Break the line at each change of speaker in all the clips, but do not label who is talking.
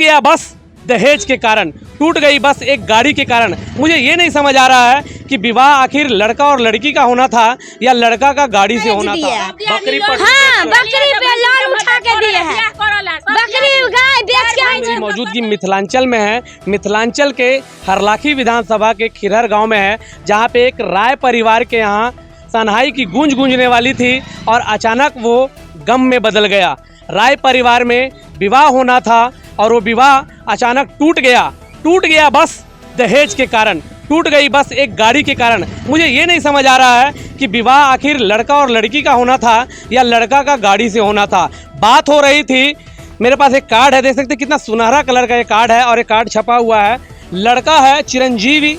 गया बस दहेज के कारण, टूट गई बस एक गाड़ी के कारण। मुझे ये नहीं समझ आ रहा है कि विवाह आखिर लड़का और लड़की का होना था या लड़का का गाड़ी से होना था। बकरी
बकरी पे लोन उठा के दिए हैं, बकरी गाय बेच के
मेरी मौजूदगी मिथिलांचल में है। मिथिलांचल के हरलाखी विधानसभा के खिरहर गांव में है, जहां पे एक राय परिवार के यहाँ सनहाई की गूंज गूंजने वाली थी और अचानक वो गम में बदल गया। राय परिवार में विवाह होना था और वो विवाह अचानक टूट गया बस दहेज के कारण, टूट गई बस एक गाड़ी के कारण। मुझे ये नहीं समझ आ रहा है कि विवाह आखिर लड़का और लड़की का होना था या लड़का का गाड़ी से होना था। बात हो रही थी, मेरे पास एक कार्ड है, देख सकते कितना सुनहरा कलर का ये कार्ड है और ये कार्ड छपा हुआ है। लड़का है चिरंजीवी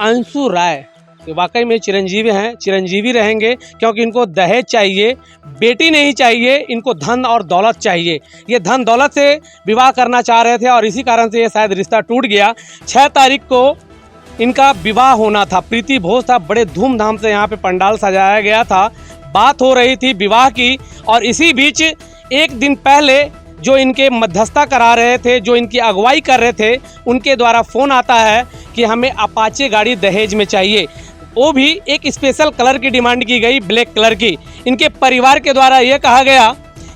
अंशु राय, तो वाकई में चिरंजीवी हैं, चिरंजीवी रहेंगे क्योंकि इनको दहेज चाहिए, बेटी नहीं चाहिए, इनको धन और दौलत चाहिए। ये धन दौलत से विवाह करना चाह रहे थे और इसी कारण से ये शायद रिश्ता टूट गया। 6 तारीख को इनका विवाह होना था, प्रीति भोज था, बड़े धूमधाम से यहाँ पे पंडाल सजाया गया था। बात हो रही थी विवाह की और इसी बीच एक दिन पहले जो इनके मध्यस्थता करा रहे थे, जो इनकी अगुवाई कर रहे थे, उनके द्वारा फ़ोन आता है कि हमें अपाचे गाड़ी दहेज में चाहिए। वो भी एक स्पेशल कलर की डिमांड की गई, ब्लैक कलर की। इनके परिवार के द्वारा ये कहा गया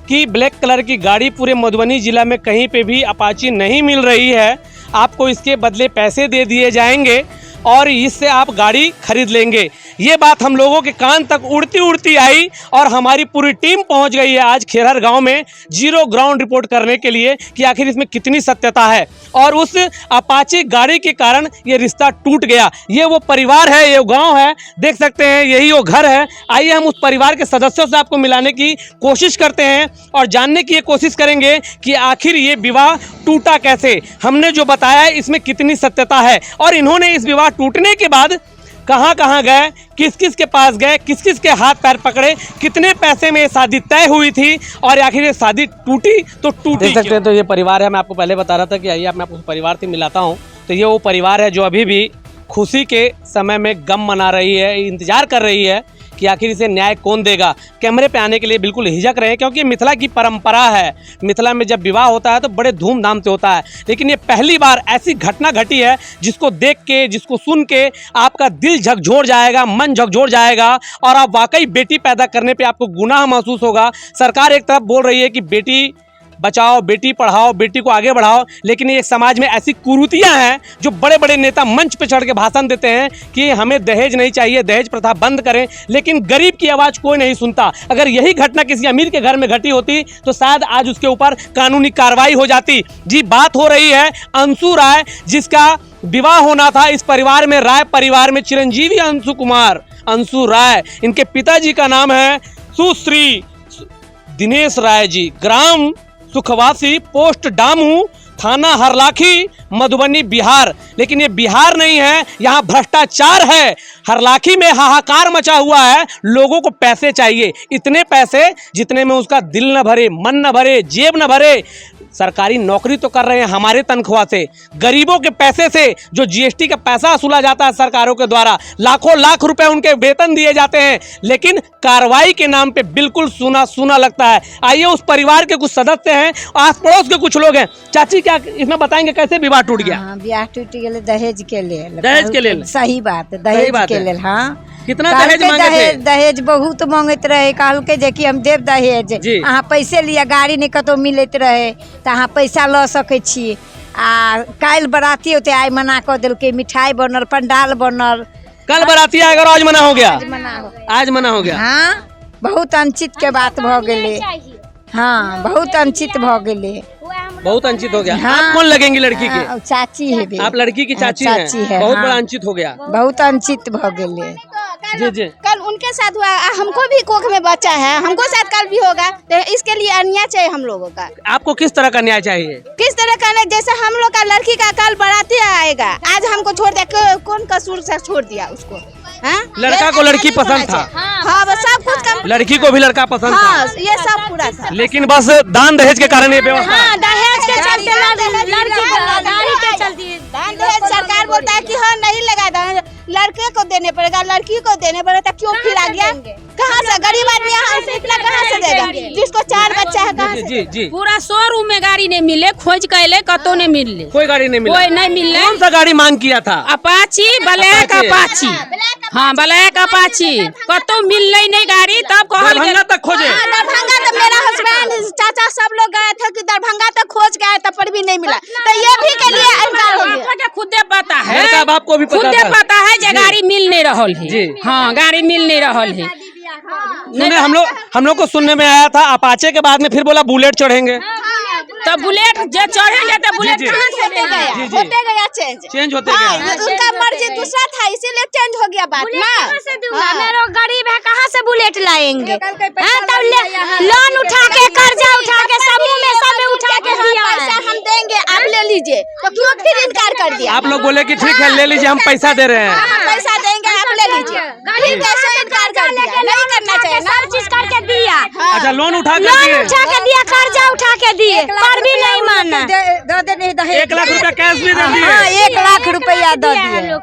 कि ब्लैक कलर की गाड़ी पूरे मधुबनी जिला में कहीं पे भी अपाची नहीं मिल रही है, आपको इसके बदले पैसे दे दिए जाएंगे और इससे आप गाड़ी खरीद लेंगे। ये बात हम लोगों के कान तक उड़ती उड़ती आई और हमारी पूरी टीम पहुंच गई है आज खिरहर गांव में जीरो ग्राउंड रिपोर्ट करने के लिए कि आखिर इसमें कितनी सत्यता है। और उस अपाचे गाड़ी के कारण ये रिश्ता टूट गया। ये वो परिवार है, ये गांव है, देख सकते हैं, यही वो घर है। आइए हम उस परिवार के सदस्यों से आपको मिलाने की कोशिश करते हैं और जानने की ये कोशिश करेंगे कि आखिर ये विवाह टूटा कैसे, हमने जो बताया है इसमें कितनी सत्यता है और इन्होंने इस विवाह टूटने के बाद कहाँ कहाँ गए, किस किस के पास गए, किस किस के हाथ पैर पकड़े, कितने पैसे में ये शादी तय हुई थी और आखिर ये शादी टूटी तो टूटी। देख सकते हैं, तो ये परिवार है, मैं आपको पहले बता रहा था कि आइए मैं आपको परिवार से मिलाता हूँ। तो ये वो परिवार है जो अभी भी खुशी के समय में गम मना रही है, इंतजार कर रही है कि आखिर इसे न्याय कौन देगा। कैमरे पे आने के लिए बिल्कुल हिचक रहे हैं क्योंकि मिथिला की परंपरा है, मिथिला में जब विवाह होता है तो बड़े धूमधाम से होता है। लेकिन ये पहली बार ऐसी घटना घटी है जिसको देख के, जिसको सुन के आपका दिल झकझोर जाएगा, मन झकझोर जाएगा और आप वाकई बेटी पैदा करने पे आपको गुनाह महसूस होगा। सरकार एक तरफ बोल रही है कि बेटी बचाओ, बेटी पढ़ाओ, बेटी को आगे बढ़ाओ, लेकिन ये समाज में ऐसी कुरीतियां हैं जो बड़े बड़े नेता मंच पे चढ़ के भाषण देते हैं कि हमें दहेज नहीं चाहिए, दहेज प्रथा बंद करें, लेकिन गरीब की आवाज़ कोई नहीं सुनता। अगर यही घटना किसी अमीर के घर में घटी होती तो शायद आज उसके ऊपर कानूनी कार्रवाई हो जाती। जी, बात हो रही है अंशु राय, जिसका विवाह होना था इस परिवार में, राय परिवार में, चिरंजीवी अंशु कुमार अंशु राय। इनके पिताजी का नाम है सुश्री दिनेश राय जी, ग्राम सुखवासी, पोस्ट डामू, थाना हरलाखी, मधुबनी, बिहार। लेकिन ये बिहार नहीं है, यहाँ भ्रष्टाचार है। हरलाखी में हाहाकार मचा हुआ है, लोगों को पैसे चाहिए, इतने पैसे जितने में उसका दिल न भरे, मन न भरे, जेब न भरे। सरकारी नौकरी तो कर रहे हैं हमारे तनख्वाह से, गरीबों के पैसे से, जो जीएसटी का पैसा वसूला जाता है सरकारों के द्वारा, लाखों लाख रुपए उनके वेतन दिए जाते हैं, लेकिन कार्रवाई के नाम पे बिल्कुल सूना सूना लगता है। आइए उस परिवार के कुछ सदस्य हैं, आस पड़ोस के कुछ लोग हैं। चाची, क्या इसमें बताएंगे कैसे विवाह टूट गया?
विवाह टूट गया दहेज के लिए।
दहेज के लिए?
सही बात है, दहेज के लिए। हाँ,
कितना दहेज मांगे थे?
दहेज बहुत मांगत रहे, कहलके जे कि हम देव दहेज, अहाँ पैसे लिया, गाड़ी नहीं कतौ मिलत रहे तो अहाँ पैसा ल सके छी। आ काल बराती होते, आइ मना कर दिलके, मिठाई बनल, पंडाल बनल।
कल बराती अगर आज मना हो गया, आज मना हो गया।
हाँ, बहुत अनुचित के बात भ गेले। हाँ, बहुत अनुचित भ गेले,
बहुत अनुचित हो गया। आप कौन लगेंगी लड़की के?
चाची है।
आप लड़की की चाची हैं। बहुत बड़ा अनुचित हो गया,
बहुत अनुचित भ गेले।
जी जी।
कल उनके साथ हुआ, हमको भी कोख में बच्चा है, हमको साथ कल भी होगा, तो इसके लिए अन्याय चाहिए हम लोगों का।
आपको किस तरह का न्याय चाहिए?
किस तरह का न्याय? जैसे हम लोग का लड़की का कल बाराती आएगा, आज हमको छोड़ दिया, कौन कसूर से छोड़ दिया उसको?
लड़का को लड़की पसंद था।
हाँ, बस सब कुछ का,
लड़की को भी लड़का पसंद था,
ये सब पूरा था।
लेकिन बस दान दहेज के कारण ये व्यवस्था।
हाँ, दहेज के चलते, दान दहेज सरकार बोलता है कि हाँ नहीं लगा, लड़के को देने पड़ेगा, लड़की को देने पड़ेगा, क्यों फिर आ गया? कहाँ से गरीब आदमी यहाँ से इतना कहाँ से देगा, जिसको 4 बच्चा है कहाँ से?
जी जी
पूरा शोरूम में गाड़ी नहीं मिले, खोज कैले कतो नहीं मिले,
कोई गाड़ी नहीं मिला।
कोई नहीं मिले।
कौन सा गाड़ी मांग किया था?
अपाची, ब्लैक अपाची, हाँ ब्लैक अपाची, कतो मिल नहीं गाड़ी। तब
दरभंगा तक खोजे।
दरभंगा तो मेरा हस्बैंड चाचा सब लोग गए थे कि दरभंगा तक खोज गए, तब पर भी नहीं मिला। तो ये भी के लिए इनकार हो गया।
खुदे पता है,
लड़का बाप को भी
खुदे पता है जो गाड़ी मिल नहीं रहल है। हाँ गाड़ी मिल नहीं रहल है।
सुने हम लोग को सुनने में आया था अपाचे के बाद में फिर बोला बुलेट चढ़ेंगे।
तो बुलेट जो चढ़ेंगे तो बुलेट कहाँ से
होते गया चेंज
होते गया।
उनका मर्जी दूसरा था, इसीलिए चेंज हो गया बात ना।
मेरे गरीब है, कहाँ से बुलेट लाएंगे? लोन उठा के, कर्जा उठा के, समूह में सब उठा के दिया है।
पैसा हम देंगे, आप ले लीजिए, तो क्यों फिर इनकार कर दिया?
आप लोग बोले कि ठीक है ले लीजिए, हम पैसा दे रहे हैं।
हम पैसा देंगे, आप ले लीजिए, फिर कैसे इनकार कर दिया? नहीं करना चाहिए,
सब चीज करके दिया।
अच्छा लोन उठा के
लोन
दिए,
उठा के दिया, कर्जा उठा के दिए, पर भी नहीं माना।
1 लाख रुपया कैश भी दे दिए।
हाँ 1 लाख रुपया दे दिए,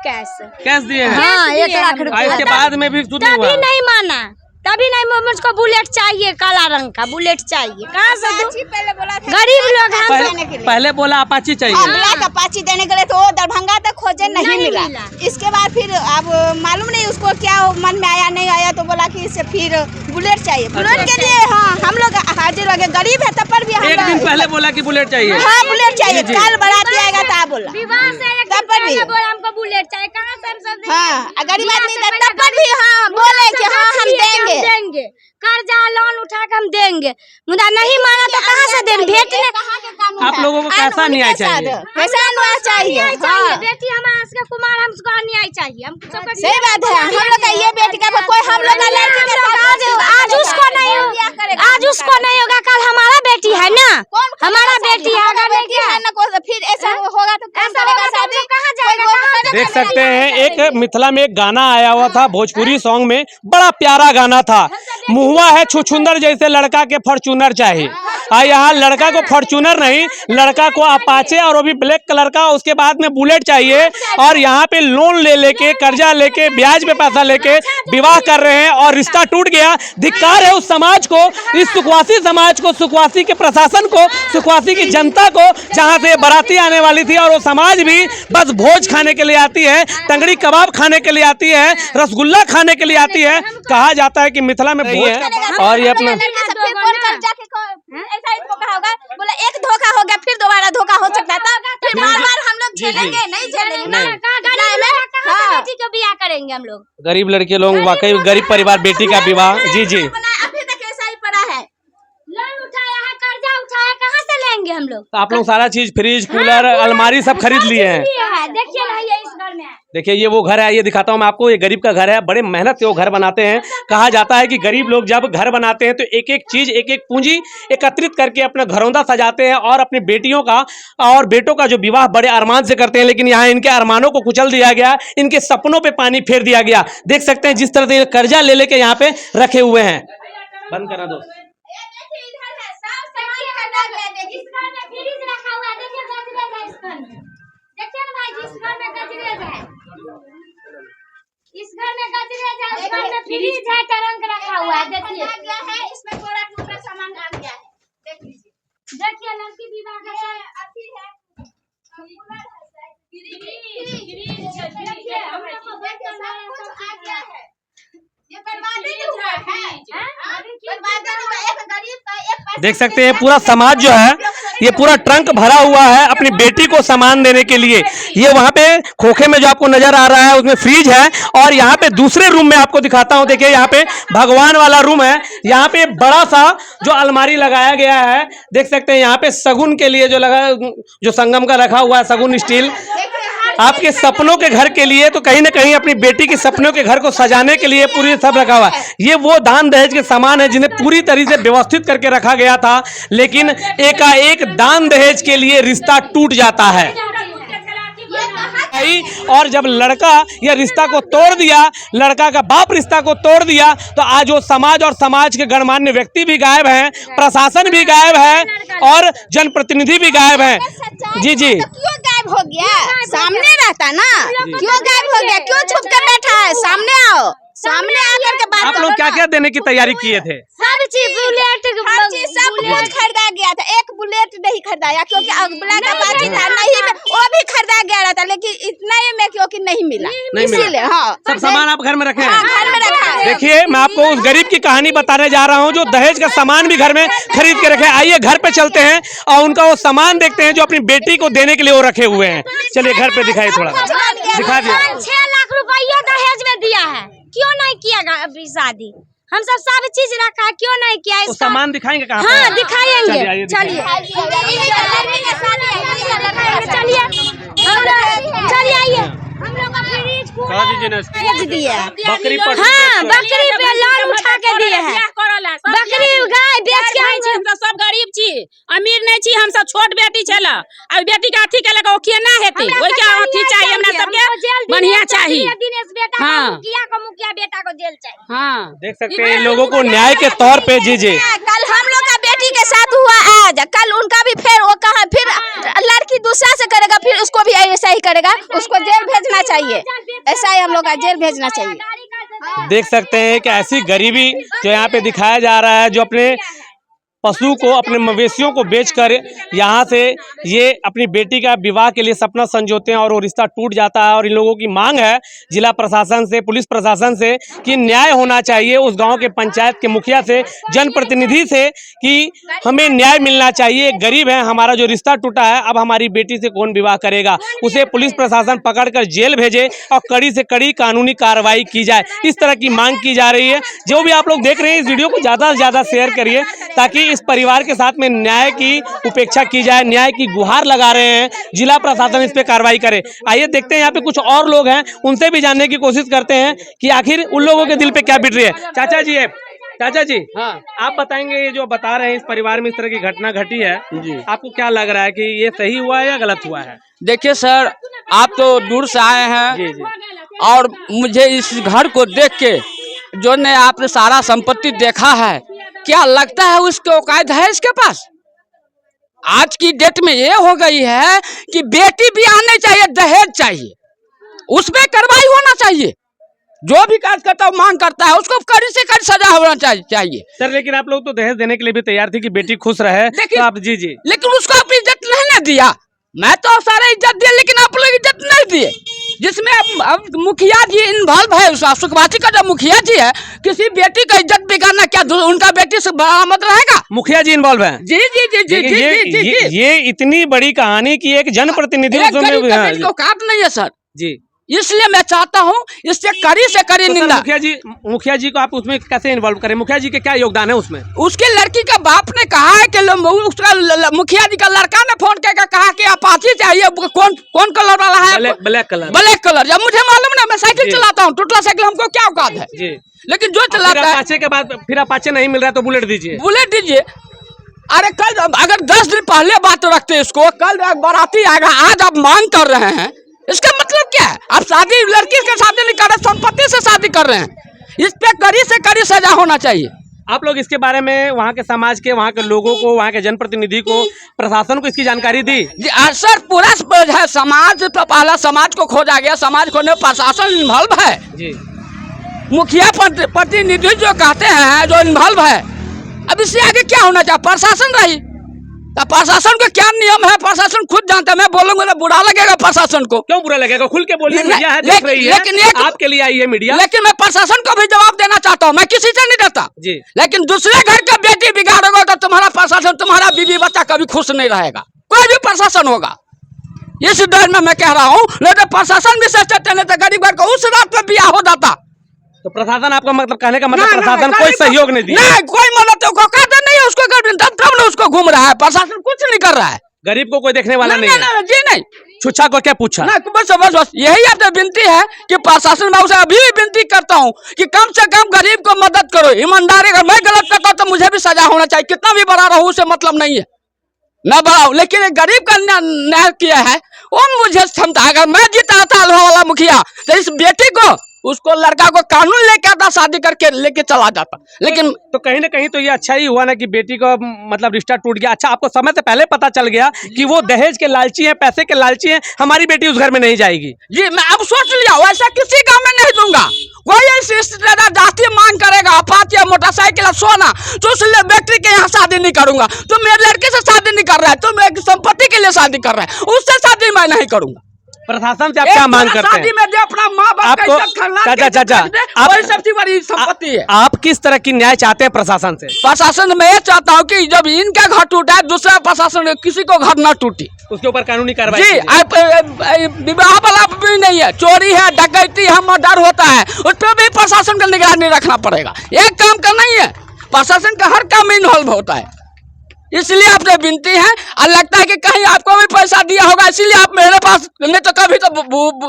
कैश दिए हैं।
हाँ 1 लाख
और
रुपया।
इसके बाद में भी सुध नहीं
तभी
हुआ।
नहीं माना, तभी नहीं। मुझको बुलेट चाहिए, काला रंग का बुलेट चाहिए। कहाँ से दूं?
पहले बोला था
गरीब लोग हैं।
पहले बोला अपाची चाहिए।
ब्लैक अपाची देने के लिए तो वो दरभंगा तक खोजे नहीं मिला। इसके बाद फिर अब मालूम नहीं उसको क्या मन में आया नहीं आया, तो बोला कि इसे फिर बुलेट चाहिए। बुलेट के लिए हाँ हम लोग हाजिर हो गए, गरीब है तब पर भी हम
एक दिन पहले बोला कि बुलेट चाहिए।
हाँ बुलेट चाहिए, कल बाराती आएगा तो आप बोला
विवाह से एक दिन पहले बोला हमको बुलेट चाहिए। कहाँ से हम सब
हाँ गरीब आदमी तब पर भी हाँ बोले कि हाँ हम देंगे,
कर्जा लोन उठा के हम देंगे, मुदा नहीं माना तो कहाँ से देंगे? भेंटने
आप लोगों को कैसा न्याय चाहिए?
कैसा न्याय चाहिए?
बेटी हमारा अक्षय कुमार, हमको न्याय चाहिए। हम
सही बात है, हम लोग का ये बेटी का कोई हम लोग का लड़की के साथ
आज उसको नहीं होगा, कल हमारा बेटी है ना, हमारा बेटी है, अगर
बेटी है ना फिर ऐसा होगा तो कौन करेगा शादी?
कहाँ जाएगा?
देख सकते हैं एक मिथिला में एक गाना आया हुआ था भोजपुरी सॉन्ग में, बड़ा प्यारा गाना था। मुहुआ है छुछुंदर जैसे लड़का के फॉर्चूनर चाहिए। यहाँ लड़का को फॉर्चूनर नहीं, लड़का को अपाचे और वो भी ब्लैक कलर का, उसके बाद में बुलेट चाहिए। और यहाँ पे लोन ले लेके, कर्जा लेके, ब्याज पे पैसा लेके विवाह कर रहे हैं और रिश्ता टूट गया। धिक्कार है उस समाज को, इस सुखवासी समाज को, सुखवासी के प्रशासन को, सुखवासी की जनता को, जहाँ से बाराती आने वाली थी और वो समाज भी बस भोज खाने के लिए आती है, तंगड़ी कबाब खाने के लिए आती है, रसगुल्ला खाने के लिए आती है। कहा जाता है कि मिथिला में भोज है और ये अपना
ऐसा इसको कहा होगा, बोला एक धोखा हो गया फिर दोबारा धोखा हो सकता था, फिर बार हम लोग झेलेंगे नहीं झेलेंगे।
बेटी को बियाह करेंगे हम लोग।
गरीब लड़के लोग, वाकई गरीब परिवार, बेटी का विवाह। जी जी
अभी तक ऐसा ही पड़ा है,
लोन उठाया है, कर्जा उठाया, कहाँ से लेंगे हम लोग?
तो आप लोग सारा चीज, फ्रिज, कूलर, अलमारी सब खरीद लिए हैं।
देखिए ना ये इस घर में,
देखिए ये वो घर है, ये दिखाता हूँ मैं आपको, ये गरीब का घर है। बड़े मेहनत से वो घर बनाते हैं। कहा जाता है कि गरीब लोग जब घर बनाते हैं तो एक एक चीज, एक एक पूंजी एकत्रित करके अपना घरौंदा सजाते हैं और अपनी बेटियों का और बेटों का जो विवाह बड़े अरमान से करते हैं। लेकिन यहाँ इनके अरमानों को कुचल दिया गया, इनके सपनों पे पानी फेर दिया गया। देख सकते हैं जिस तरह से कर्जा ले लेके यहाँ पे रखे हुए हैं। बंद करा दो।
इस घर में गजरेज है, इस घर में फ्रिज है, टरंक रखा हुआ है। देखिए
इसमें थोड़ा टुकड़ा सामान आ गया है, देख लीजिए।
देखिए लड़की विवाह का
अथी है,
देख सकते हैं पूरा समाज जो है ये पूरा ट्रंक भरा हुआ है अपनी बेटी को सामान देने के लिए। ये वहाँ पे खोखे में जो आपको नजर आ रहा है उसमें फ्रिज है और यहाँ पे दूसरे रूम में आपको दिखाता हूँ। देखिए यहाँ पे भगवान वाला रूम है, यहाँ पे बड़ा सा जो अलमारी लगाया गया है। देख सकते हैं यहाँ पे सगुन के लिए जो लगा, जो संगम का रखा हुआ है, सगुन स्टील। आपके सपनों के घर के लिए, तो कहीं ना कहीं अपनी बेटी के सपनों के घर को सजाने के लिए पूरी सब रखा हुआ है। ये वो दान दहेज के सामान है जिन्हें पूरी तरीके से व्यवस्थित करके रखा गया था, लेकिन एकाएक दान दहेज के लिए रिश्ता टूट जाता है। और जब लड़का यह रिश्ता को तोड़ दिया, लड़का का बाप रिश्ता को तोड़ दिया, तो आज वो समाज और समाज के गणमान्य व्यक्ति भी गायब हैं, प्रशासन भी गायब है और जनप्रतिनिधि भी गायब हैं। जी जी,
क्यों गायब हो गया? सामने रहता ना, क्यों गायब हो गया? क्यों छुप के बैठा है? सामने आओ, सामने आकर के बात
आप
करो
लोग क्या
ना।
क्या देने की तैयारी किए थे?
सब चीज बुलेट
हर चीज सब कुछ खरीदा गया था, एक बुलेट नहीं खरीदाया क्योंकि अगला का बात था नहीं में, वो भी खरीदा गया था लेकिन इतना ही में क्योंकि नहीं मिला, इसीलिए हाँ
सब सामान आप घर में रखे
हाँ,
हैं?
घर में रखा है।
देखिए, मैं आपको उस गरीब की कहानी बताने जा रहा हूं जो दहेज का सामान भी घर में खरीद के रखे। आइए घर पे चलते हैं और उनका वो सामान देखते हैं जो अपनी बेटी को देने के लिए वो रखे हुए हैं। चलिए घर पे दिखाइए, थोड़ा दिखा दिए।
6 लाख रुपया दहेज में दिया है, क्यों नहीं किया अभी शादी? हम सब चीज रखा है, क्यों नहीं किया?
वो सामान दिखाएंगे कहाँ पे?
हाँ दिखाएंगे,
चलिए, आइए
चलिए चलिए आइए। हम लोग का फ्रिज
कहा दीजिए ना इसकी।
भेज दिए,
बकरी पशु
हाँ
बेच कर।
बकरी पे लोन उठा के दिए हैं, बकरी गाय बेच के हम
हम सब गरीब छी, अमीर नहीं छी, हम सब छोट बेटी छला, अब बेटी का अथी केलक ओ केना हेतै? ओइ के अथी चाहिए हमरा सबके, बढ़िया चाहिए।
दिनेश बेटा
हाँ।
मुखिया बेटा को जेल चाहिए।
हाँ
देख सकते हैं इन लोगों को न्याय के तौर पे जी
कल हम लोग का बेटी के साथ हुआ आज, कल उनका भी फिर वो कहा फिर लड़की दूसरा से करेगा, फिर उसको भी ऐसा ही करेगा, उसको जेल भेजना चाहिए, ऐसा ही हम लोग का जेल भेजना चाहिए।
देख सकते हैं कि ऐसी गरीबी जो यहाँ पे दिखाया जा रहा है, जो अपने पशु को, अपने मवेशियों को बेचकर यहाँ से ये अपनी बेटी का विवाह के लिए सपना संजोते हैं और वो रिश्ता टूट जाता है। और इन लोगों की मांग है जिला प्रशासन से, पुलिस प्रशासन से कि न्याय होना चाहिए, उस गांव के पंचायत के मुखिया से, जनप्रतिनिधि से कि हमें न्याय मिलना चाहिए। गरीब है, हमारा जो रिश्ता टूटा है, अब हमारी बेटी से कौन विवाह करेगा? उसे पुलिस प्रशासन पकड़कर जेल भेजे और कड़ी से कड़ी कानूनी कार्रवाई की जाए, इस तरह की मांग की जा रही है। जो भी आप लोग देख रहे हैं, इस वीडियो को ज़्यादा से ज़्यादा शेयर करिए ताकि इस परिवार के साथ में न्याय की उपेक्षा की जाए, न्याय की गुहार लगा रहे हैं, जिला प्रशासन इस पे कार्रवाई करे। आइए देखते हैं यहाँ पे कुछ और लोग हैं, उनसे भी जानने की कोशिश करते हैं कि आखिर उन लोगों के दिल पे क्या बीत रही है। चाचा जी हाँ, आप बताएंगे, ये जो बता रहे हैं इस परिवार में इस तरह की घटना घटी है जी, आपको क्या लग रहा है कि ये सही हुआ है या गलत हुआ है?
देखिए सर, आप तो दूर से आए हैं
जी जी,
और मुझे इस घर को देख के जो ने आपने सारा संपत्ति देखा है, क्या लगता है उसके औकात है इसके पास? आज की डेट में ये हो गई है कि बेटी भी आने चाहिए, दहेज चाहिए, उसमें कार्रवाई होना चाहिए। जो भी कार्यकर्ता मांग करता है उसको कड़ी से कड़ी सजा होना चाहिए।
सर लेकिन आप लोग तो दहेज देने के लिए भी तैयार थे कि बेटी खुश रहे, तो आप जी जी,
लेकिन उसको आप इज्जत नहीं ना दिया। मैं तो सारा इज्जत दिया, लेकिन आप लोग इज्जत नहीं दिए, जिसमें अब मुखिया जी इन्वॉल्व है। सुखवासी का जो मुखिया जी है, किसी बेटी का इज्जत बिगाड़ना क्या उनका बेटी से बरामद रहेगा?
मुखिया जी इन्वॉल्व है।
जी जी जी जी जी जी जी जी।
ये इतनी बड़ी कहानी की एक जनप्रतिनिधि
को काट नहीं है सर
जी,
इसलिए मैं चाहता हूँ इससे कड़ी से कड़ी
तो
निंदा।
मुखिया जी को आप उसमें कैसे इन्वॉल्व करें? मुखिया जी के क्या योगदान है उसमें?
उसके लड़की का बाप ने कहा है कि उसका मुखिया जी का लड़का ने फोन करके कहा कि अपाची चाहिए, कौन कलर वाला है?
Black colour.
Black colour. जब मुझे मालूम ना, मैं साइकिल चलाता हूँ, टूटा साइकिल, हमको क्या औकात है
जी,
लेकिन जो चलाता है।
अपाचे के बाद फिर अपाचे नहीं मिल रहा तो बुलेट दीजिए।
बुलेट दीजिए। अरे कल अगर 10 दिन पहले बात रखते इसको, कल बाराती आएगा, आज आप मांग कर रहे हैं, इसका मतलब क्या है? आप शादी लड़की के शादी नहीं कर रहे, संपत्ति से शादी कर रहे हैं। इस पे कड़ी से कड़ी सजा होना चाहिए।
आप लोग इसके बारे में वहाँ के समाज के, वहाँ के लोगों को, वहाँ के जनप्रतिनिधि को, प्रशासन को इसकी जानकारी दी?
जी सर, पूरा है समाज, पहला समाज को खोजा गया, समाज को प्रशासन इन्वॉल्व है
जी,
मुखिया प्रतिनिधि जो कहते हैं जो इन्वॉल्व है। अब इससे आगे क्या होना चाहिए? प्रशासन रही, तो प्रशासन का क्या नियम है प्रशासन खुद जानता है। मैं बोलूंगा ना बुरा लगेगा प्रशासन को।
क्यों बुरा लगेगा? खुल के बोलिए, मीडिया है, देख रही है, लेकिन आपके लिए आई है मीडिया।
लेकिन मैं प्रशासन को भी जवाब देना चाहता हूँ, मैं किसी से नहीं देता
जी,
लेकिन दूसरे घर का बेटी बिगाड़ोगे तो तुम्हारा प्रशासन, तुम्हारा बीवी बच्चा कभी खुश नहीं रहेगा, कोई भी प्रशासन होगा। इस डर में मैं कह रहा हूँ, नहीं तो प्रशासन भी सोचते नहीं तो गरीब घर को उस रात में ब्याह हो जाता।
तो प्रशासन, आपका मतलब कहने का मतलब प्रशासन कोई सहयोग नहीं दिया?
नहीं, कोई मदद नहीं है उसको, तब ना उसको घूम रहा है, प्रशासन कुछ नहीं कर रहा है।
गरीब को कोई देखने वाला नहीं है?
जी नहीं।
छुच्छा को क्या पूछा?
बस यही आपसे विनती है कि प्रशासन में उसे अभी भी विनती करता हूँ कि कम से कम गरीब को मदद करो, ईमानदारी। अगर मैं गलत करता हूँ तो मुझे भी सजा होना चाहिए, कितना भी बड़ा रहूं उसे मतलब नहीं है, मैं बड़ा हूँ, लेकिन एक गरीब का न्याय किया है वो मुझे क्षमता। अगर मैं जीता था वाला मुखिया तो इस बेटी को उसको लड़का को कानून लेके आता, शादी करके लेके चला जाता। लेकिन
तो कहीं ना कहीं तो ये अच्छा ही हुआ ना कि बेटी का मतलब रिश्ता टूट गया। अच्छा, आपको समय से पहले पता चल गया कि वो दहेज के लालची हैं, पैसे के लालची हैं, हमारी बेटी उस घर में नहीं जाएगी?
जी मैं अब सोच लिया, वैसा किसी काम में नहीं दूंगा। कोई ऐसी रिश्तेदार जाति मांग करेगा, अपाच या मोटरसाइकिल या सोना, तो उसलिए व्यक्ति के यहाँ शादी नहीं करूंगा। तो मेरे लड़के से शादी नहीं कर रहा है, तो मेरी संपत्ति के लिए शादी कर रहा है, उससे शादी मैं नहीं करूंगा।
प्रशासन से आप क्या मांग करते हैं?
शादी में जो अपना माँ बाप का इज्जत खानदान की इज्जत रख दे, वही सबसे बड़ी संपत्ति है।
आप किस तरह की न्याय चाहते हैं प्रशासन से?
प्रशासन में ये चाहता हूँ कि जब इनका घर टूटा है, दूसरा प्रशासन किसी को घर न टूटी,
उसके ऊपर कानूनी कार्रवाई
जी। विवाह वाला भी नहीं है, चोरी है, डकैती है, मर्डर होता है, उस पर भी प्रशासन को निगरानी रखना पड़ेगा। एक काम का नहीं है, प्रशासन का हर काम इन्वॉल्व होता है। इसलिए आपसे विनती है, और लगता है कि कहीं आपको भी पैसा दिया होगा, इसीलिए आप मेरे पास, नहीं तो कभी तो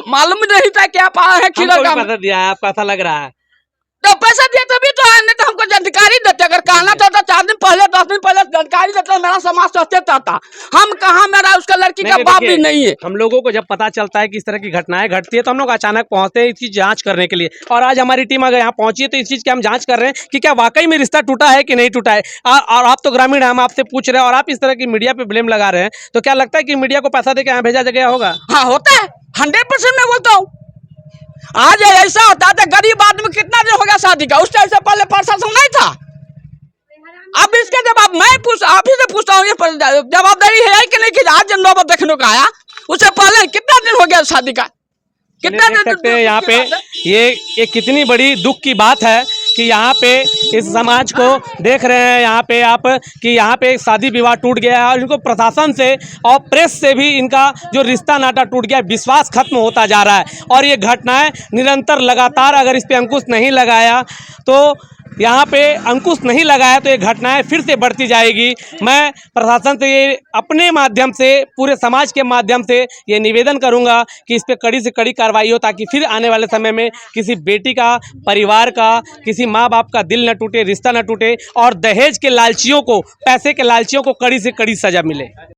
मालूम नहीं था कि आप आए हैं खीरा का।
पैसा दिया है आपको, ऐसा लग रहा है?
तो पैसा दिया तभी तो है, नहीं तो हमको जानकारी देते। अगर कहना चाहता 4 दिन पहले 10 दिन पहले जानकारी देते, मेरा समाज सचेत था। हम कहाँ, मेरा उसका लड़की का बाप भी नहीं है।
हम लोगों को जब पता चलता है कि इस तरह की घटनाएं घटती है तो हम लोग अचानक पहुंचते हैं इसकी जांच करने के लिए। और आज हमारी टीम अगर यहाँ पहुंची है तो इस चीज़ की हम जांच कर रहे हैं कि क्या वाकई में रिश्ता टूटा है कि नहीं टूटा है। और आप तो ग्रामीण, हम आपसे पूछ रहे हैं और आप इस तरह की मीडिया पे ब्लेम लगा रहे हैं, तो क्या लगता है कि मीडिया को पैसा दे के यहाँ भेजा गया होगा?
हाँ होता है, 100% मैं बोलता हूँ। आज ऐसा होता है, गरीब आदमी कितना दिन हो गया शादी का, उस टाइम से पहले प्रशासन नहीं था। अब इसके जवाब मैं आप ही से पूछता हूँ, ये जवाबदारी है कि नहीं कि आज नौबत देखने को आया, उससे पहले कितना दिन हो गया शादी का? कितना
देख सकते हैं यहाँ पे, ये कितनी बड़ी दुख की बात है कि यहाँ पे इस समाज को देख रहे हैं यहाँ पे आप कि यहाँ पे शादी विवाह टूट गया है और इनको प्रशासन से और प्रेस से भी इनका जो रिश्ता नाता टूट गया, विश्वास खत्म होता जा रहा है। और ये घटनाएं निरंतर लगातार, अगर इस पे अंकुश नहीं लगाया तो यहाँ पे अंकुश नहीं लगाया तो ये घटनाएं फिर से बढ़ती जाएगी। मैं प्रशासन से ये अपने माध्यम से, पूरे समाज के माध्यम से ये निवेदन करूँगा कि इस पे कड़ी से कड़ी कार्रवाई हो, ताकि फिर आने वाले समय में किसी बेटी का, परिवार का, किसी माँ बाप का दिल न टूटे, रिश्ता न टूटे और दहेज के लालचियों को, पैसे के लालचियों को कड़ी से कड़ी सजा मिले।